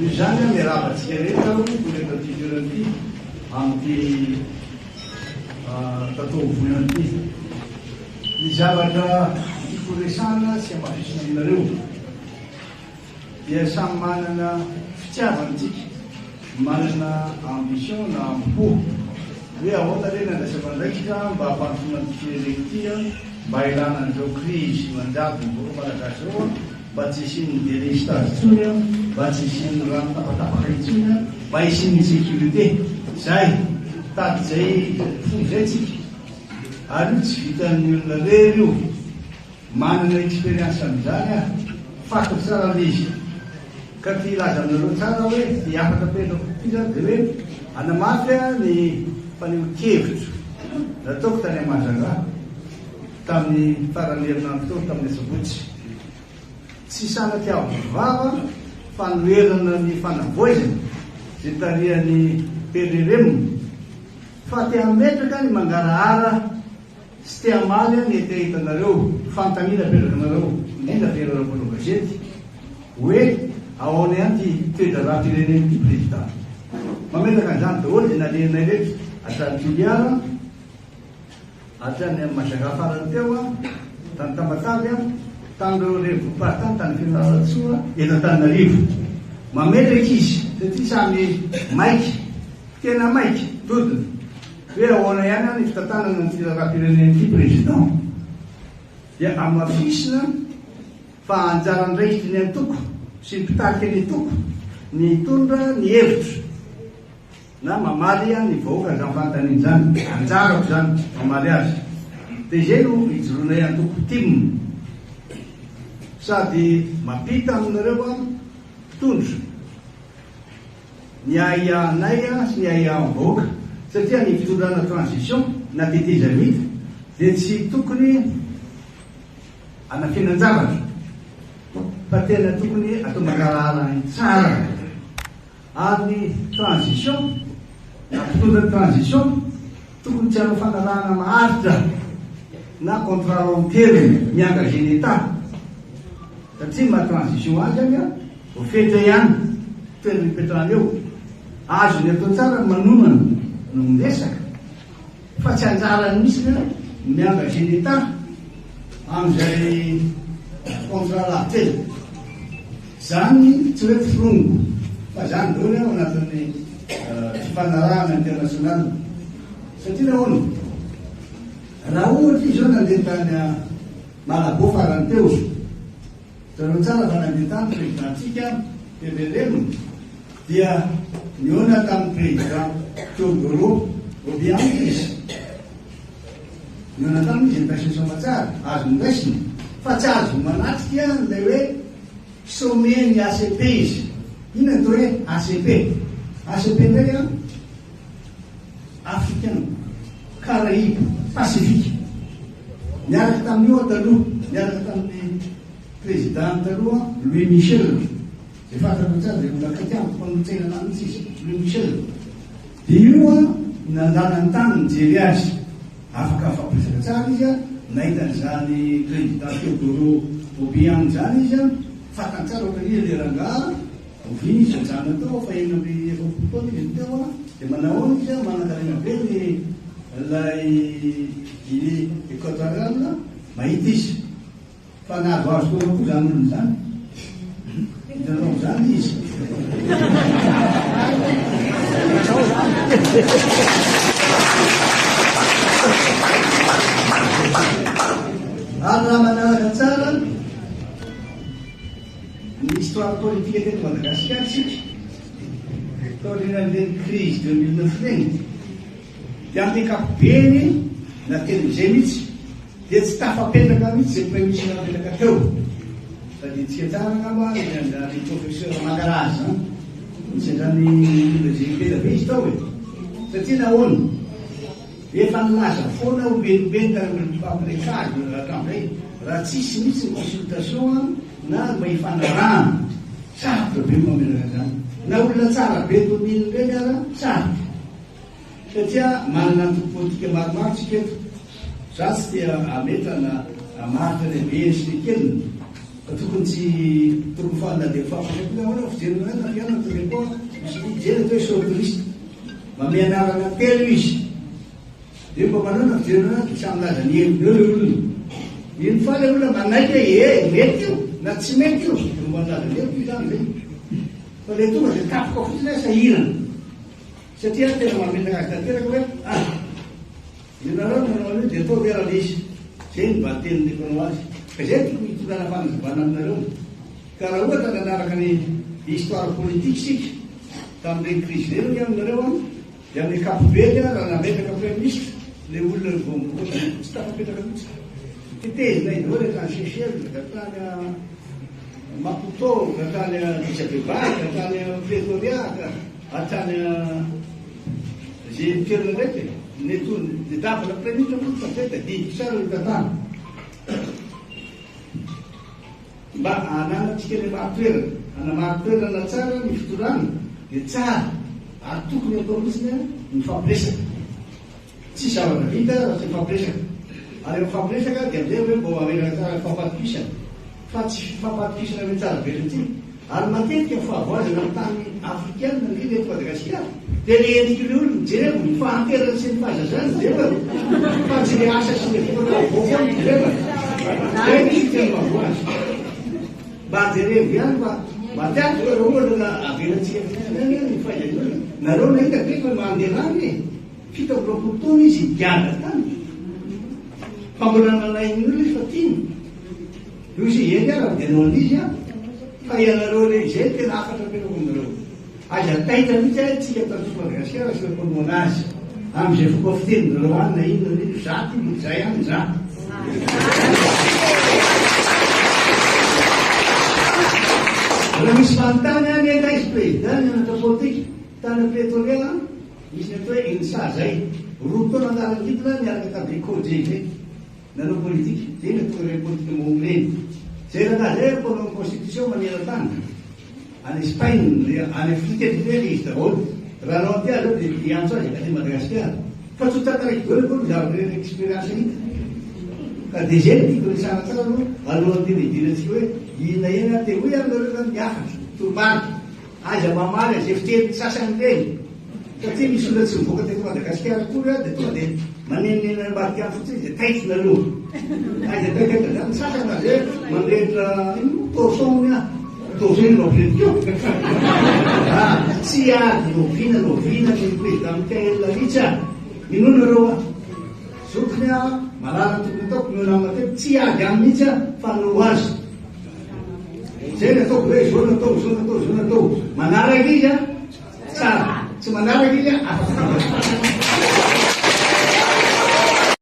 Izany a miaravantsika rehetra rehefa figurany amin'ny tataovonany ity. Ny zavatra fikoresana sy amafisina aminareo dia samy manana fitiavantsika, manana ambition na ampo hoe ahoana re nandrasa mandraikitra mba hampandroana ty fireneny ity mba ilana an'izao crise manjabo boro malagasy reo mba tsy isin'ny délestage intsony mba tsy isin'ny rano tapatapaka intsony mba isin'ny sécurité. Zay tady zay fo zay tsika ary io tsy vitan'ny olona rery io, manana expérience am'izany fantako tsara l'izy ka ty ilaza aminareo tsara hoe ty afaka apetrako ty zany de hoe anamafy ny faneho-kevitro nataoko tany Mahajanga tamin'ny farany herinandro teo tamin'ny Sabotsy. Tsy sanatiavo vava fanoherana ny fanavoizana zay tarihan'ny PRRM fa te hametraka ny mangarahara sy te hamaly ny etehitanareo fantamina apetraka anareo indrindra ferarabolo gazety hoe ahoana ihany ty toe-dara-pireneny ty président mametraka an'izany daholo de nalenay rehetra atrany Toliara atrany Mahajanga farany teo tany Tamatavy tanyreo revopartany tany Fianarantsoa eto Antananarivo mametraka izy satria samy maiky tena maiky dodiny hoe ahoana ihany ny fitantanana ny firaram-pireneny ty président dia amafisina fa anjarandraikitry ny antoko sy ny mpitaky ny toko ny tondra ny hevitro na mamaly ny vahoaka zany fanontaniany zany anjarako zany mamaly azy de zay no ijoroanay antoko timony sady mampita aminareo tondro ny aianay sy ny aian'ny vahoaka satria ny fitondrana transition na tetezamita de tsy tokony anafinan-javatra fa tena tokony atao mangarahara tsara ary ny transition na fitondra transition tokony tsy hanao fanarahana maharitra na contrat long terme mi-engagé l'État satria ma transition azy any ho fetra ihany toerana ipetrahana eo azo ny atao tsara manomana no miresaka fa tsy anjarany misy mi-engagé l'État am'izay contrat lahatelo zany tsy hoe firongo fa zany daholo ao anatin'ny fifanarahana international satria nahoana raha ohatra izy zao nandeha tany Malabo farany teo tareo tsara fa nandeha tany présidentsika PRRM dia niona tamin'ny président Teodoro Obiang izy niona taminy izy nitasinysoma tsara azo niraisiny fa tsy azo manatrika lay hoe sommet ny ACP izy ino atao hoe ACP ACP ndraiky Africain Caraïbe Pacifique niaraka tamin'io taloha niaraka tamin'ny président taloha Louis Michel zay fantako tsara zay mbola katiako mpamotsena anamitsy izy Louis Michel de io nandanany tany nijery azy afaka fampiresaka tsara izy nahitan'izany président Teodoro Obiang zany izy fatany tsara ohatra izy le rangaha oviny izy anjana tao fa eny amby efapolo taona izy teo de manao izy manakarena be ny lay Guinée équatoriale mahita izy fa nahazo azo koa koa zany olony zany hitanao zany izy ary raha manaraka tsara ny histoire politique teto Madagasikara sika taorinan'ireny crise 2009 regny de ampekapobeny na teny zay mihitsy de tsy tafapetraka mihitsy zay premier ministre napetraka teo sady tsika tsara ngamba ny professeur Mangarazy misy zany zay petrabe izy tao e satria nahoana efa nilaza foana obenibeny tampamplekage rahatramizay raha tsisy mihitsy ny consultation na mba hifanarahana sarotra be mamelaka zany na olona tsara be domine reny ara sarotra satria manana antoko politika maromaro tsika eto za tsy tia ametrana maritra lehibe sy ny keliny tokony tsy torofaana dia fahafahampinahona fijerena nafiana toy koa misy mijery toe sortorista mamianarana telo izy dia mba manana fijerena dia samy laza ny elony eo le olona iny fa le olona manaiky hoe mety io na tsy mety io no manlaza ny eloko izany zay fa le tonga dia tapoka fotsiny sahirana satria tena mametaka azy tanteraka hoe ianareo manao an'io dia atao verana izy zay ny mba tenin'ekonao azy ka zay tokony hitondràna fanazavana aminareo ka raha ohatra nanaraka ny histoire politique sika tamin'ireny crise reny aminareo a dia amin'ny kapobeny raha nametaka premier ministre le olona vombokoa tsy tafapetraka mihitsy tetezina izy hoe tany sechel gatany maputo gatany disabeba gatany pretoria atany zay mitoerana ndraiky netony de davana premier ministre moa fa zay da didy tsara ny tantana mba ananatsika le mahatoerana anamahatoerana tsara ny fitorana dia tsara ary tokony atao mihitsiny mifampiresaka tsy zavatra vita raha tsy mifampiresaka ary mifampiresaka dia amizay hoe mbo amelaka tsara fampatokisana fa tsy fampatokisana hoe tsara velontsy ary matetika fahavoazana amin'ny tany afrikana indrindra eto Madagasikara dia le endriky le olona jereko ny fahanterana sy ny fahazazana jereo fa tsy le asa sy le fotoana voafoana jereo zay misy tena mahavoazy mba jereo ihany fa matetika raha ohatra avelantsika ny fahaizan'olona nareo nahita dreka hoe mandeha rany fito amby roapolo taona izy giada tany fa mbola nanain'olona izy fa tiany io izy eny ara dia anao an'izy a fa ianareo le zay tena afatra apetrako aminareo aza taita mihitsy tsika tatsoko Madagasikara sy mpanona azy am'izay fomba fiteninareo any na inona nino zaty zay any za raha misy manontany any ena izy président nianatra politika tany pretoria misy ny atao hoe INSA zay roa taona anarany titla niaraka tamin'ny COJE zay nanao politika zay ny atao hoe politika mongreny zay raha zay mponao constitution maneran-tany any Espagne any Afrika le izy daholo raha nao aty azy dia diantso azy akatỳ Madagasikara fa tsy hotantaraiky daholo koa zavatra expérience hita ka dia zay tiako resana tsara aloha alohan'ny teny idirantsika hoe ina ena te hoe aminareo miafatra toromary aza mamaly zay fiteny sasany reny satria misy olona tsy mivoaka teto Madagasikara kory a dia tonga dia manenonena ambadiky any fotsiny dia taitsina aloha aza taikata ny sasana zay mandrehitra torson a torson noveliko tsy ady novina ny président Mikael Lalitsa inona reo a zokony a malala tokony ataoko mionama teo tsy ady any mihitsy a fa no azy zay nataoko hoe zao natao manaraka izy a tsara tsy manaraka izy a afaka